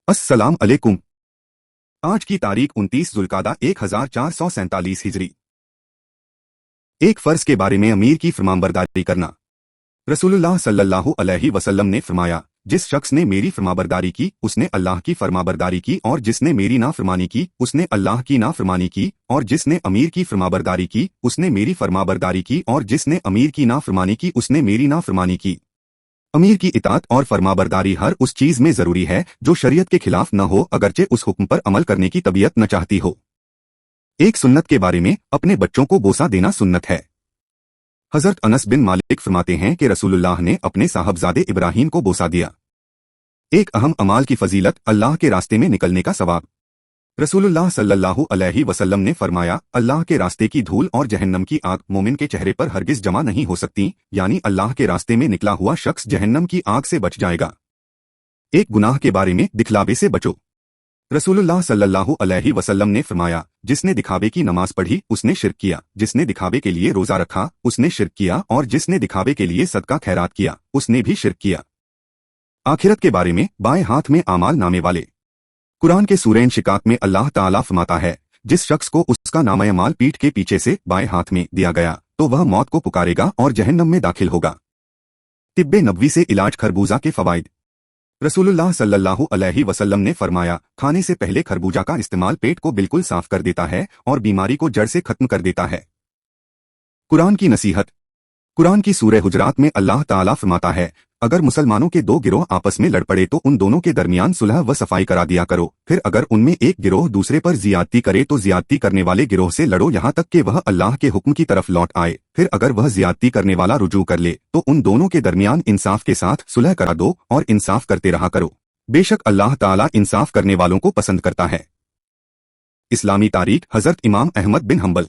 अस्सलाम अलैकुम। आज की तारीख 29 जुल्कादा 1447 हिजरी। एक फर्ज के बारे में अमीर की फरमाबरदारी करना। रसूलुल्लाह सल्लल्लाहु अलैहि वसल्लम ने फरमाया, जिस शख्स ने मेरी फरमाबरदारी की उसने अल्लाह की फरमाबरदारी की, और जिसने मेरी नाफरमानी की उसने अल्लाह की नाफरमानी की, और जिसने अमीर की फरमाबरदारी की उसने मेरी फरमाबरदारी की, और जिसने अमीर की नाफरमानी की उसने मेरी नाफरमानी की। अमीर की इताअत और फरमाबरदारी हर उस चीज में जरूरी है जो शरीयत के खिलाफ न हो, अगरचे उस हुक्म पर अमल करने की तबीयत न चाहती हो। एक सुन्नत के बारे में, अपने बच्चों को बोसा देना सुन्नत है। हजरत अनस बिन मालिक फरमाते हैं कि रसूलुल्लाह ने अपने साहबजादे इब्राहीम को बोसा दिया। एक अहम अमाल की फजीलत, अल्लाह के रास्ते में निकलने का सवाब। रसूलुल्लाह सल्लल्लाहु अलैहि वसल्लम ने फरमाया, अल्लाह के रास्ते की धूल और जहन्नम की आग मोमिन के चेहरे पर हरगिज जमा नहीं हो सकती, यानी अल्लाह के रास्ते में निकला हुआ शख्स जहन्नम की आग से बच जाएगा। एक गुनाह के बारे में, दिखलावे से बचो। रसूलुल्लाह सल्लल्लाहु अलैहि वसल्लम ने फरमाया, जिसने दिखावे की नमाज पढ़ी उसने शिर्क किया, जिसने दिखावे के लिए रोजा रखा उसने शिर्क किया, और जिसने दिखावे के लिए सदका खैरात किया उसने भी शिर्क किया। आखिरत के बारे में, बाएं हाथ में आमाल नामे वाले। कुरान के सूरह इंशिकाक में अल्लाह ताला फरमाता है, जिस शख्स को उसका नामा अमाल पीठ के पीछे से बाएं हाथ में दिया गया तो वह मौत को पुकारेगा और जहन्नम में दाखिल होगा। तिब्बे नबवी से इलाज खरबूजा के फवाइद। रसूलुल्लाह सल्लल्लाहु अलैहि वसल्लम ने फरमाया, खाने से पहले खरबूजा का इस्तेमाल पेट को बिल्कुल साफ कर देता है और बीमारी को जड़ से खत्म कर देता है। कुरान की नसीहत। कुरान की सूरह हुजरात में अल्लाह ताला फरमाता है, अगर मुसलमानों के दो गिरोह आपस में लड़ पड़े तो उन दोनों के दरमियान सुलह व सफाई करा दिया करो। फिर अगर उनमें एक गिरोह दूसरे पर जियादती करे तो जियादती करने वाले गिरोह से लड़ो यहाँ तक कि वह अल्लाह के हुक्म की तरफ लौट आए। फिर अगर वह जियादती करने वाला रुजू कर ले तो उन दोनों के दरमियान इंसाफ के साथ सुलह करा दो और इंसाफ करते रहा करो। बेशक अल्लाह ताला इंसाफ करने वालों को पसंद करता है। इस्लामी तारीख। हजरत इमाम अहमद बिन हंबल।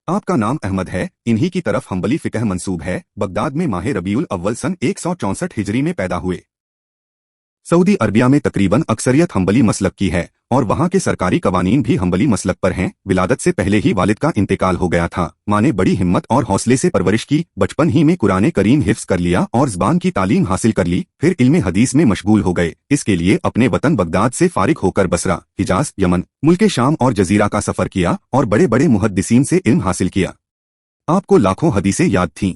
आपका नाम अहमद है, इन्हीं की तरफ हंबली फिकह मंसूब है। बगदाद में माह रबीउल अव्वल सन 164 हिजरी में पैदा हुए। सऊदी अरबिया में तकरीबन अक्सरियत हंबली मसलक की है और वहाँ के सरकारी कवानीन भी हंबली मसलक पर हैं। विलादत से पहले ही वालिद का इंतकाल हो गया था। माँ ने बड़ी हिम्मत और हौसले से परवरिश की। बचपन ही में कुरान करीम हिफ्ज कर लिया और ज़बान की तालीम हासिल कर ली। फिर इल्म हदीस में मशगूल हो गए। इसके लिए अपने वतन बगदाद से फारिग होकर बसरा, हिजाज, यमन, मुल्क शाम और जजीरा का सफर किया और बड़े बड़े मुहद्दिसीन से इल्म हासिल किया। आपको लाखों हदीसें याद थीं।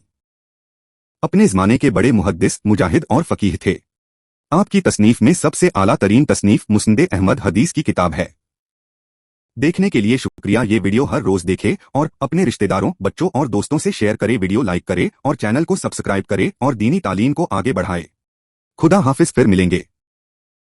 अपने ज़माने के बड़े मुहद्दिस, मुजाहिद और फकीह थे। आपकी तसनीफ में सबसे आला तरीन तसनीफ मुस्नदे अहमद हदीस की किताब है। देखने के लिए शुक्रिया। ये वीडियो हर रोज देखे और अपने रिश्तेदारों, बच्चों और दोस्तों से शेयर करे। वीडियो लाइक करे और चैनल को सब्सक्राइब करे और दीनी तालीम को आगे बढ़ाए। खुदा हाफिज। फिर मिलेंगे।